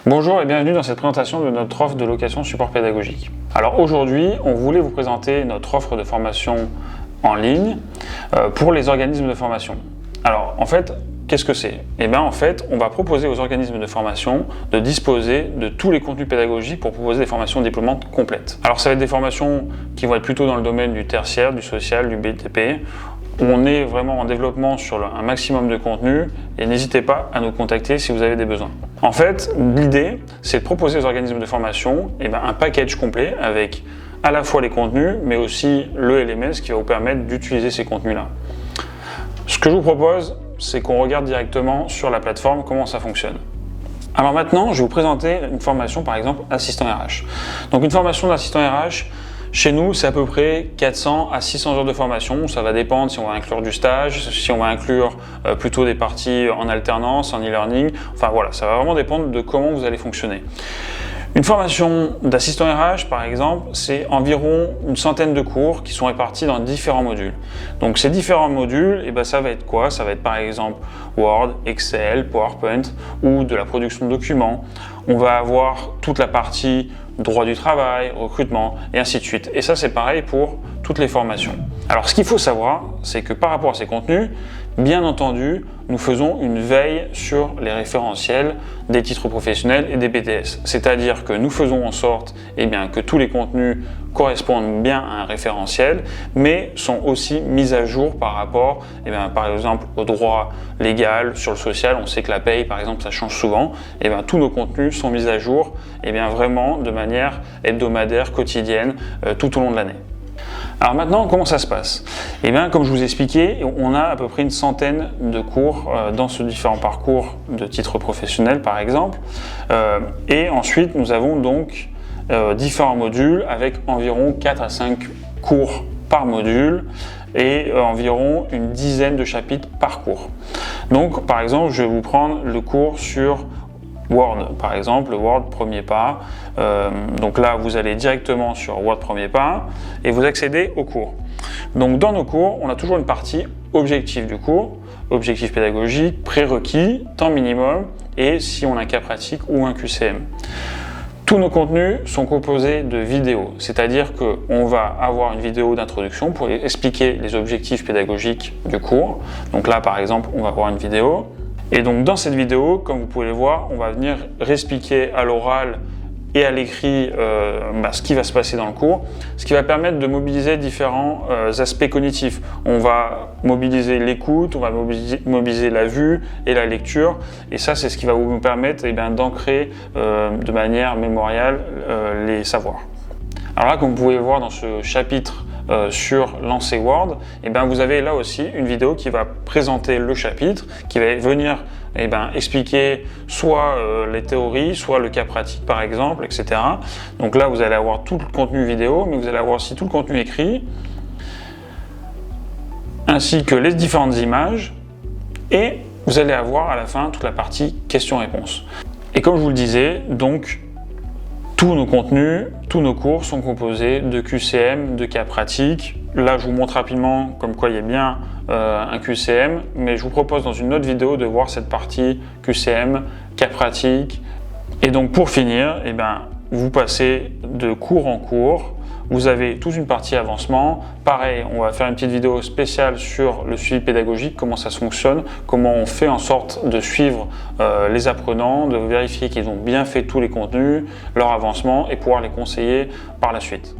Bonjour et bienvenue dans cette présentation de notre offre de location support pédagogique. Alors aujourd'hui, on voulait vous présenter notre offre de formation en ligne pour les organismes de formation. Alors en fait, qu'est-ce que c'est? Eh bien en fait, on va proposer aux organismes de formation de disposer de tous les contenus pédagogiques pour proposer des formations diplômantes complètes. Alors ça va être des formations qui vont être plutôt dans le domaine du tertiaire, du social, du BTP. On est vraiment en développement sur un maximum de contenu et n'hésitez pas à nous contacter si vous avez des besoins. En fait, l'idée, c'est de proposer aux organismes de formation un package complet avec à la fois les contenus, mais aussi le LMS qui va vous permettre d'utiliser ces contenus-là. Ce que je vous propose, c'est qu'on regarde directement sur la plateforme comment ça fonctionne. Alors maintenant, je vais vous présenter une formation, par exemple, assistant RH. Donc une formation d'assistant RH, chez nous, c'est à peu près 400 à 600 heures de formation. Ça va dépendre si on va inclure du stage, si on va inclure plutôt des parties en alternance, en e-learning. Enfin voilà, ça va vraiment dépendre de comment vous allez fonctionner. Une formation d'assistant RH, par exemple, c'est environ une centaine de cours qui sont répartis dans différents modules. Donc ces différents modules, ça va être quoi? Ça va être par exemple Word, Excel, PowerPoint ou de la production de documents. On va avoir toute la partie droit du travail, recrutement et ainsi de suite. Et ça, c'est pareil pour toutes les formations. Alors, ce qu'il faut savoir, c'est que par rapport à ces contenus, bien entendu, nous faisons une veille sur les référentiels des titres professionnels et des BTS. C'est-à-dire que nous faisons en sorte que tous les contenus correspondent bien à un référentiel, mais sont aussi mis à jour par rapport, par exemple, au droit légal, sur le social. On sait que la paye, par exemple, ça change souvent. Tous nos contenus sont mis à jour vraiment de manière hebdomadaire, quotidienne, tout au long de l'année. Alors maintenant, comment ça se passe? Comme je vous ai expliqué, on a à peu près une centaine de cours dans ce différent parcours de titres professionnels, par exemple. Et ensuite, nous avons donc différents modules avec environ 4 à 5 cours par module et environ une dizaine de chapitres par cours. Donc, par exemple, je vais vous prendre le cours sur Word, par exemple, le Word premier pas. Donc là, vous allez directement sur Word premier pas et vous accédez au cours. Donc dans nos cours, on a toujours une partie objectif du cours, objectif pédagogique, prérequis, temps minimum et si on a un cas pratique ou un QCM. Tous nos contenus sont composés de vidéos, c'est-à-dire qu'on va avoir une vidéo d'introduction pour expliquer les objectifs pédagogiques du cours. Donc là, par exemple, on va avoir une vidéo. Et donc dans cette vidéo, comme vous pouvez le voir, on va venir réexpliquer à l'oral et à l'écrit ce qui va se passer dans le cours, ce qui va permettre de mobiliser différents aspects cognitifs. On va mobiliser l'écoute, on va mobiliser la vue et la lecture, et ça c'est ce qui va vous permettre d'ancrer de manière mémoriale les savoirs. Alors là, comme vous pouvez voir dans ce chapitre sur Lancer Word, vous avez là aussi une vidéo qui va présenter le chapitre, qui va venir expliquer soit les théories, soit le cas pratique par exemple, etc. Donc là, vous allez avoir tout le contenu vidéo, mais vous allez avoir aussi tout le contenu écrit, ainsi que les différentes images, et vous allez avoir à la fin toute la partie questions-réponses. Et comme je vous le disais, donc, tous nos contenus, tous nos cours sont composés de QCM, de cas pratiques. Là, je vous montre rapidement comme quoi il y a bien un QCM, mais je vous propose dans une autre vidéo de voir cette partie QCM, cas pratique. Et donc pour finir, vous passez de cours en cours. Vous avez toute une partie avancement. Pareil, on va faire une petite vidéo spéciale sur le suivi pédagogique, comment ça fonctionne, comment on fait en sorte de suivre les apprenants, de vérifier qu'ils ont bien fait tous les contenus, leur avancement et pouvoir les conseiller par la suite.